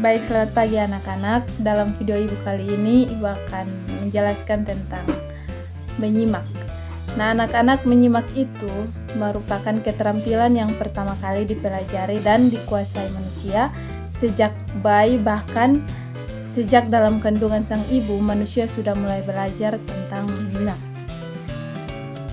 Baik, selamat pagi anak-anak. Dalam video Ibu kali ini, Ibu akan menjelaskan tentang menyimak. Nah, anak-anak, menyimak itu merupakan keterampilan yang pertama kali dipelajari dan dikuasai manusia sejak bayi, bahkan sejak dalam kandungan sang ibu, manusia sudah mulai belajar tentang menyimak.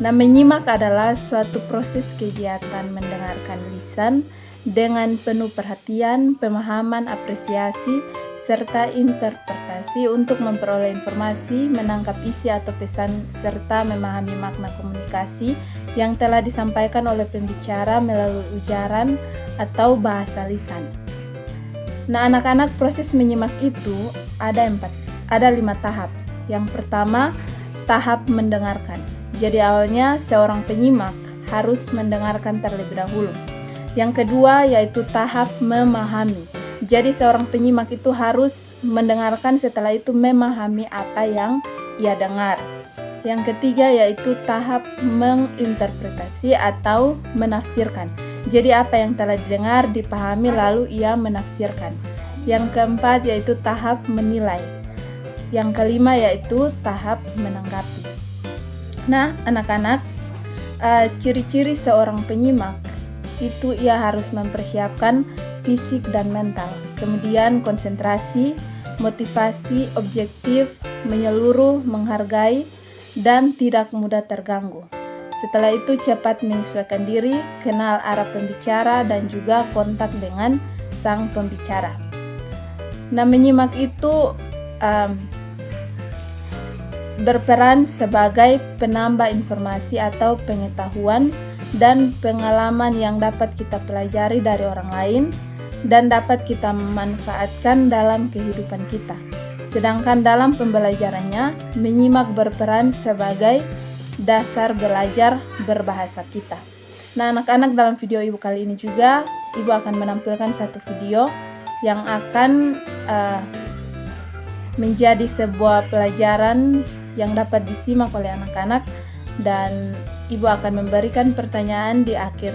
Nah, menyimak adalah suatu proses kegiatan mendengarkan lisan dengan penuh perhatian, pemahaman, apresiasi, serta interpretasi untuk memperoleh informasi, menangkap isi atau pesan, serta memahami makna komunikasi yang telah disampaikan oleh pembicara melalui ujaran atau bahasa lisan. Nah, anak-anak, proses menyimak itu ada 5 tahap. Yang pertama, tahap mendengarkan. Jadi awalnya seorang penyimak harus mendengarkan terlebih dahulu. Yang kedua yaitu tahap memahami. Jadi seorang penyimak itu harus mendengarkan, setelah itu memahami apa yang ia dengar. Yang ketiga yaitu tahap menginterpretasi atau menafsirkan. Jadi apa yang telah didengar dipahami lalu ia menafsirkan. Yang keempat yaitu tahap menilai. Yang kelima yaitu tahap menanggapi. Nah, anak-anak, ciri-ciri seorang penyimak itu ia harus mempersiapkan fisik dan mental, kemudian konsentrasi, motivasi, objektif, menyeluruh, menghargai, dan tidak mudah terganggu. Setelah itu cepat menyesuaikan diri, kenal arah pembicara, dan juga kontak dengan sang pembicara. Nah, menyimak itu berperan sebagai penambah informasi atau pengetahuan dan pengalaman yang dapat kita pelajari dari orang lain dan dapat kita manfaatkan dalam kehidupan kita. Sedangkan dalam pembelajarannya, menyimak berperan sebagai dasar belajar berbahasa kita. Nah, anak-anak, dalam video Ibu kali ini juga, Ibu akan menampilkan satu video yang akan menjadi sebuah pelajaran yang dapat disimak oleh anak-anak, dan Ibu akan memberikan pertanyaan di akhir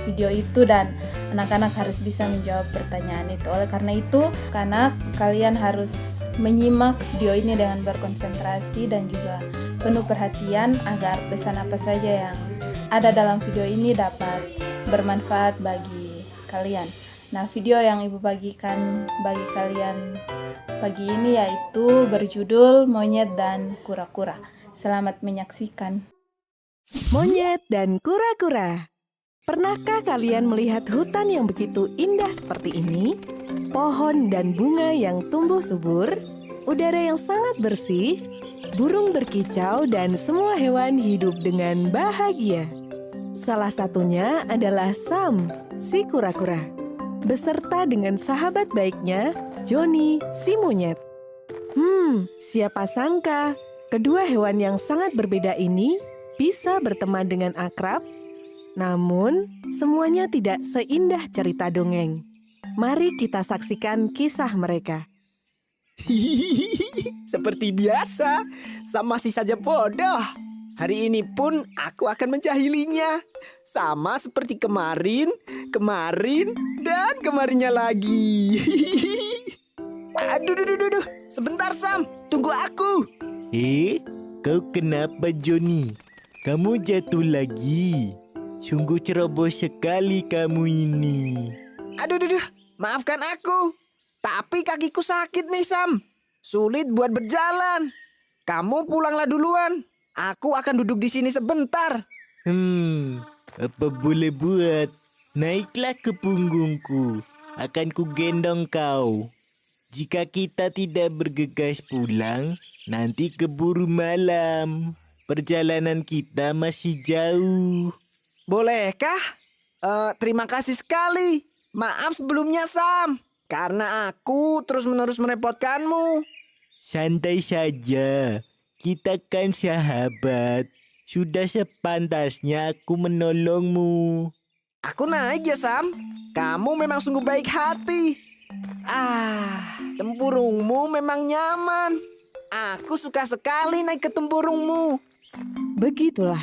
video itu, dan anak-anak harus bisa menjawab pertanyaan itu. Oleh karena itu, anak kalian harus menyimak video ini dengan berkonsentrasi dan juga penuh perhatian agar pesan apa saja yang ada dalam video ini dapat bermanfaat bagi kalian. Nah, video yang Ibu bagikan bagi kalian pagi ini yaitu berjudul Monyet dan Kura-kura. Selamat menyaksikan. Monyet dan kura-kura. Pernahkah kalian melihat hutan yang begitu indah seperti ini? Pohon dan bunga yang tumbuh subur, udara yang sangat bersih, burung berkicau, dan semua hewan hidup dengan bahagia. Salah satunya adalah Sam, si kura-kura, beserta dengan sahabat baiknya, Johnny, si monyet. Siapa sangka kedua hewan yang sangat berbeda ini bisa berteman dengan akrab, namun semuanya tidak seindah cerita dongeng. Mari kita saksikan kisah mereka. Seperti biasa, Sam masih saja bodoh. Hari ini pun aku akan menjahilinya. Sama seperti kemarin, dan kemarinnya lagi. Aduh. Sebentar, Sam. Tunggu aku. Kau kenapa, Johnny? Kamu jatuh lagi. Sungguh ceroboh sekali kamu ini. Aduh. Maafkan aku. Tapi kakiku sakit nih, Sam. Sulit buat berjalan. Kamu pulanglah duluan. Aku akan duduk di sini sebentar. Apa boleh buat? Naiklah ke punggungku. Akan ku gendong kau. Jika kita tidak bergegas pulang, nanti keburu malam. Perjalanan kita masih jauh. Bolehkah? Terima kasih sekali. Maaf sebelumnya, Sam. Karena aku terus-menerus merepotkanmu. Santai saja. Kita kan sahabat. Sudah sepantasnya aku menolongmu. Aku naik ya, Sam. Kamu memang sungguh baik hati. Tempurungmu memang nyaman. Aku suka sekali naik ke tempurungmu. Begitulah,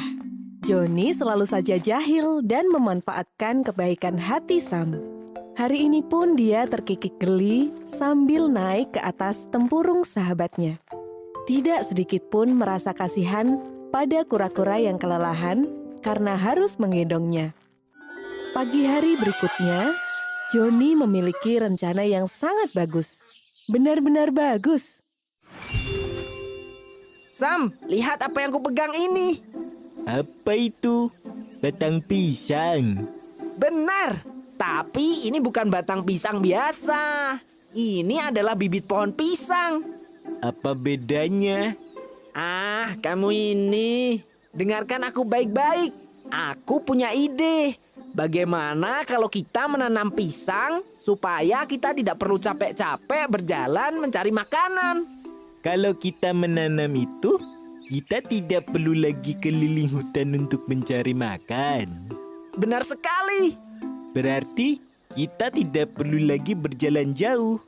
Johnny selalu saja jahil dan memanfaatkan kebaikan hati Sam. Hari ini pun dia terkikik geli sambil naik ke atas tempurung sahabatnya. Tidak sedikit pun merasa kasihan pada kura-kura yang kelelahan karena harus menggendongnya. Pagi hari berikutnya, Johnny memiliki rencana yang sangat bagus. Benar-benar bagus. Sam, lihat apa yang kupegang ini. Apa itu? Batang pisang. Benar, tapi ini bukan batang pisang biasa. Ini adalah bibit pohon pisang. Apa bedanya? Ah, kamu ini. Dengarkan aku baik-baik. Aku punya ide. Bagaimana kalau kita menanam pisang supaya kita tidak perlu capek-capek berjalan mencari makanan? Kalau kita menanam itu, kita tidak perlu lagi keliling hutan untuk mencari makan. Benar sekali. Berarti kita tidak perlu lagi berjalan jauh.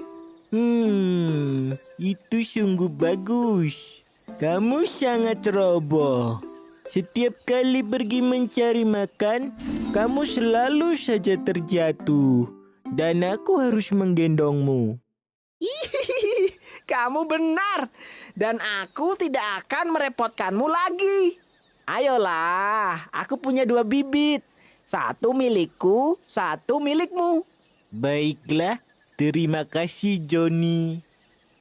Itu sungguh bagus. Kamu sangat ceroboh. Setiap kali pergi mencari makan, kamu selalu saja terjatuh. Dan aku harus menggendongmu. Kamu benar. Dan aku tidak akan merepotkanmu lagi. Ayolah, aku punya 2 bibit. 1 milikku, 1 milikmu. Baiklah, terima kasih Johnny.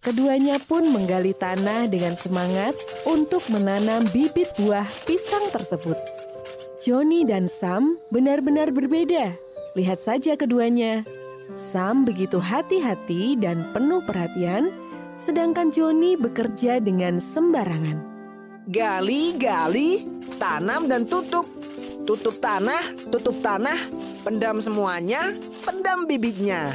Keduanya pun menggali tanah dengan semangat untuk menanam bibit buah pisang tersebut. Johnny dan Sam benar-benar berbeda. Lihat saja keduanya. Sam begitu hati-hati dan penuh perhatian, sedangkan Johnny bekerja dengan sembarangan. Gali, gali, tanam dan tutup. Tutup tanah, pendam semuanya, pendam bibitnya.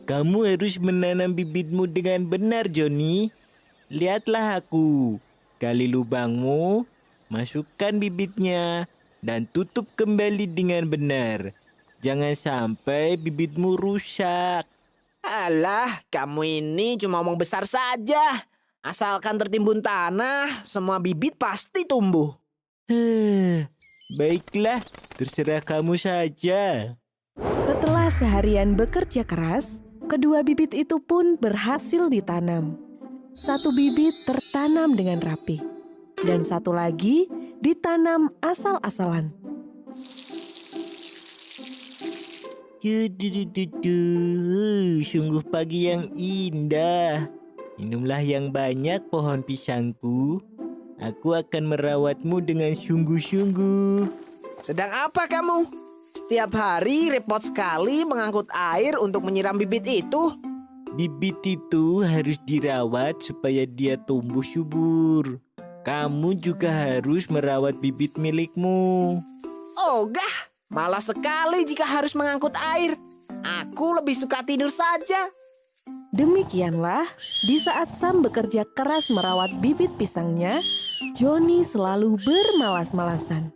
Kamu harus menanam bibitmu dengan benar, Johnny. Lihatlah aku. Gali lubangmu, masukkan bibitnya, dan tutup kembali dengan benar. Jangan sampai bibitmu rusak. Alah, kamu ini cuma omong besar saja. Asalkan tertimbun tanah, semua bibit pasti tumbuh. Baiklah, terserah kamu saja. Setelah seharian bekerja keras, kedua bibit itu pun berhasil ditanam. 1 bibit tertanam dengan rapi, dan 1 lagi ditanam asal-asalan. Sungguh pagi yang indah. Minumlah yang banyak pohon pisangku. Aku akan merawatmu dengan sungguh-sungguh. Sedang apa kamu? Setiap hari repot sekali mengangkut air untuk menyiram bibit itu. Bibit itu harus dirawat supaya dia tumbuh subur. Kamu juga harus merawat bibit milikmu. Ogah, malas sekali jika harus mengangkut air. Aku lebih suka tidur saja. Demikianlah, di saat Sam bekerja keras merawat bibit pisangnya, Johnny selalu bermalas-malasan.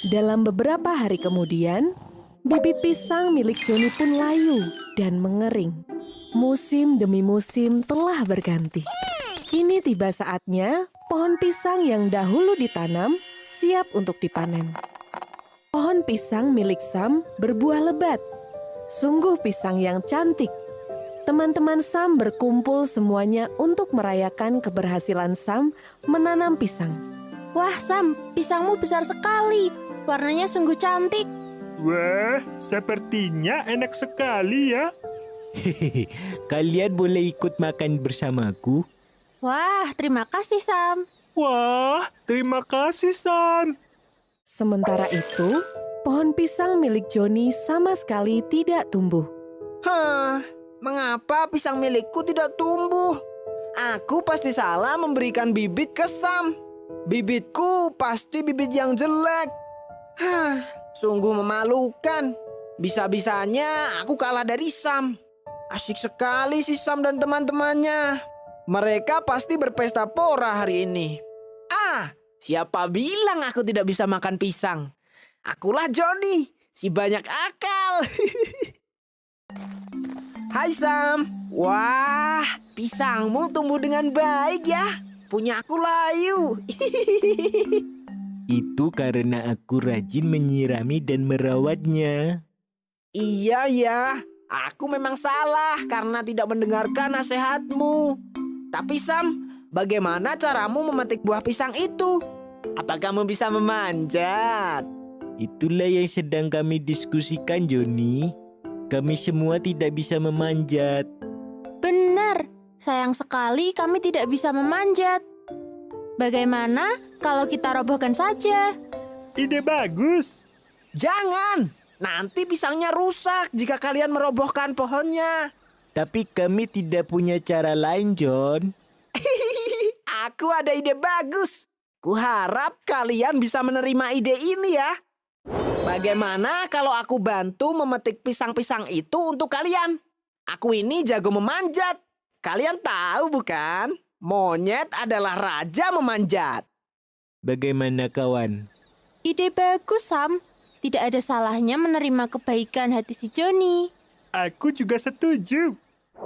Dalam beberapa hari kemudian, bibit pisang milik Johnny pun layu dan mengering. Musim demi musim telah berganti. Kini tiba saatnya pohon pisang yang dahulu ditanam siap untuk dipanen. Pohon pisang milik Sam berbuah lebat. Sungguh pisang yang cantik. Teman-teman Sam berkumpul semuanya untuk merayakan keberhasilan Sam menanam pisang. Wah Sam, pisangmu besar sekali. Warnanya sungguh cantik. Wah, sepertinya enak sekali ya. Hehehe, kalian boleh ikut makan bersamaku? Wah, terima kasih Sam. Wah, terima kasih Sam. Sementara itu, pohon pisang milik Johnny sama sekali tidak tumbuh. Mengapa pisang milikku tidak tumbuh? Aku pasti salah memberikan bibit ke Sam. Bibitku pasti bibit yang jelek. Sungguh memalukan. Bisa-bisanya aku kalah dari Sam. Asyik sekali si Sam dan teman-temannya. Mereka pasti berpesta pora hari ini. Siapa bilang aku tidak bisa makan pisang? Akulah Johnny, si banyak akal. Hai Sam. Wah, pisangmu tumbuh dengan baik ya. Punya aku layu. Itu karena aku rajin menyirami dan merawatnya. Iya ya, aku memang salah karena tidak mendengarkan nasihatmu. Tapi Sam, bagaimana caramu memetik buah pisang itu? Apa kamu bisa memanjat? Itulah yang sedang kami diskusikan, Joni. Kami semua tidak bisa memanjat. Benar, sayang sekali kami tidak bisa memanjat. Bagaimana kalau kita robohkan saja? Ide bagus. Jangan, nanti pisangnya rusak jika kalian merobohkan pohonnya. Tapi kami tidak punya cara lain, John. Aku ada ide bagus. Kuharap kalian bisa menerima ide ini ya. Bagaimana kalau aku bantu memetik pisang-pisang itu untuk kalian? Aku ini jago memanjat. Kalian tahu bukan? Monyet adalah raja memanjat. Bagaimana, kawan? Ide bagus, Sam. Tidak ada salahnya menerima kebaikan hati si Joni. Aku juga setuju.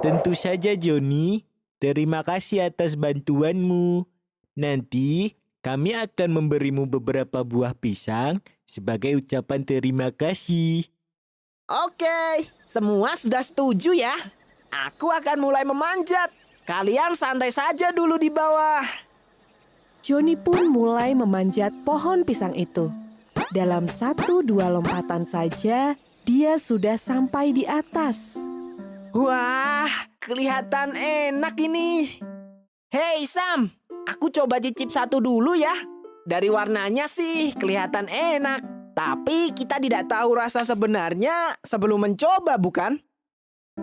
Tentu saja, Joni. Terima kasih atas bantuanmu. Nanti kami akan memberimu beberapa buah pisang sebagai ucapan terima kasih. Oke, semua sudah setuju ya. Aku akan mulai memanjat. Kalian santai saja dulu di bawah. Joni pun mulai memanjat pohon pisang itu. Dalam 1-2 lompatan saja, dia sudah sampai di atas. Wah, kelihatan enak ini. Hei Sam, aku coba cicip satu dulu ya. Dari warnanya sih kelihatan enak. Tapi kita tidak tahu rasa sebenarnya sebelum mencoba, bukan?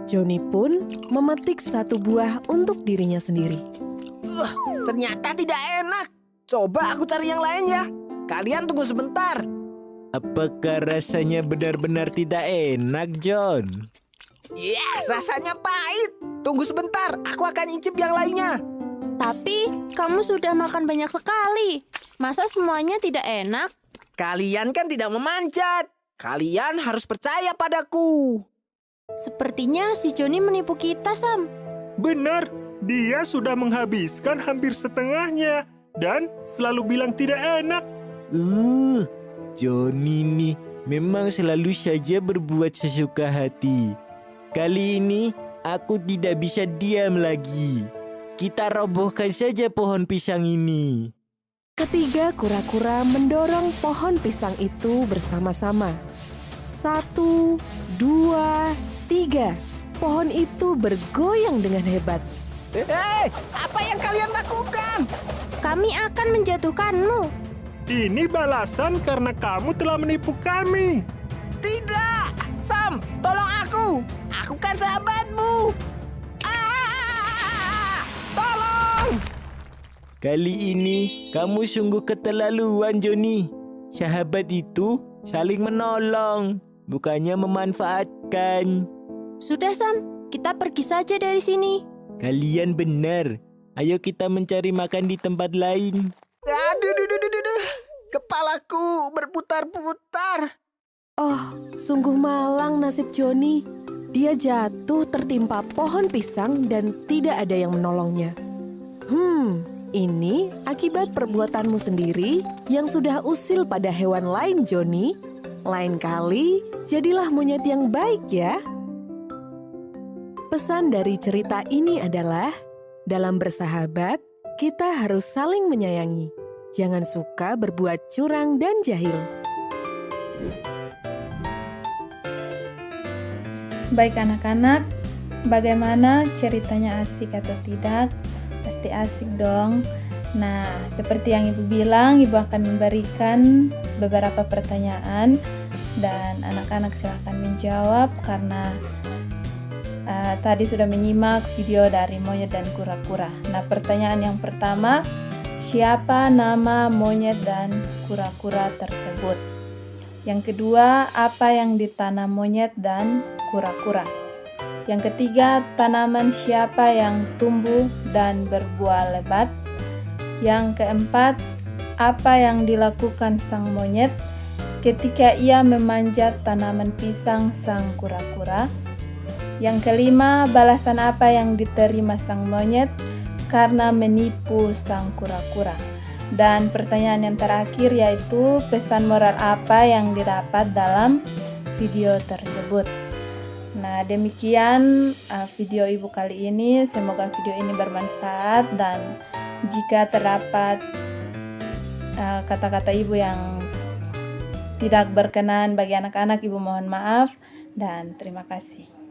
Joni pun memetik 1 buah untuk dirinya sendiri. Ternyata tidak enak. Coba aku cari yang lain ya. Kalian tunggu sebentar. Apakah rasanya benar-benar tidak enak, John? Ya, rasanya pahit. Tunggu sebentar, aku akan incip yang lainnya. Tapi kamu sudah makan banyak sekali. Masa semuanya tidak enak? Kalian kan tidak memanjat. Kalian harus percaya padaku. Sepertinya si Joni menipu kita, Sam. Benar, dia sudah menghabiskan hampir setengahnya dan selalu bilang tidak enak. Johnny nih memang selalu saja berbuat sesuka hati. Kali ini aku tidak bisa diam lagi. Kita robohkan saja pohon pisang ini. Ketiga kura-kura mendorong pohon pisang itu bersama-sama. 1, 2, 3. Pohon itu bergoyang dengan hebat. Hei, apa yang kalian lakukan? Kami akan menjatuhkanmu. Ini balasan karena kamu telah menipu kami. Tidak, Sam, tolong aku. Aku kan sahabatmu. Tolong! Kali ini kamu sungguh keterlaluan, Johnny. Sahabat itu saling menolong, bukannya memanfaatkan. Sudah, Sam. Kita pergi saja dari sini. Kalian benar. Ayo kita mencari makan di tempat lain. Aduh. Kepalaku berputar-putar. Oh, sungguh malang nasib Joni. Dia jatuh tertimpa pohon pisang dan tidak ada yang menolongnya. Ini akibat perbuatanmu sendiri yang sudah usil pada hewan lain, Joni. Lain kali, jadilah monyet yang baik ya. Pesan dari cerita ini adalah, dalam bersahabat, kita harus saling menyayangi. Jangan suka berbuat curang dan jahil. Baik anak-anak, bagaimana ceritanya, asik atau tidak? Pasti asik dong. Nah, seperti yang Ibu bilang, Ibu akan memberikan beberapa pertanyaan dan anak-anak silahkan menjawab karena tadi sudah menyimak video dari monyet dan kura-kura. Nah, pertanyaan yang pertama, siapa nama monyet dan kura-kura tersebut? Yang kedua, apa yang ditanam monyet dan kura-kura? Yang ketiga, tanaman siapa yang tumbuh dan berbuah lebat? Yang keempat, apa yang dilakukan sang monyet ketika ia memanjat tanaman pisang sang kura-kura? Yang kelima, balasan apa yang diterima sang monyet karena menipu sang kura-kura? Dan pertanyaan yang terakhir yaitu pesan moral apa yang didapat dalam video tersebut. Nah, demikian video ibu kali ini. Semoga video ini bermanfaat, dan jika terdapat kata-kata ibu yang tidak berkenan bagi anak-anak, ibu mohon maaf dan terima kasih.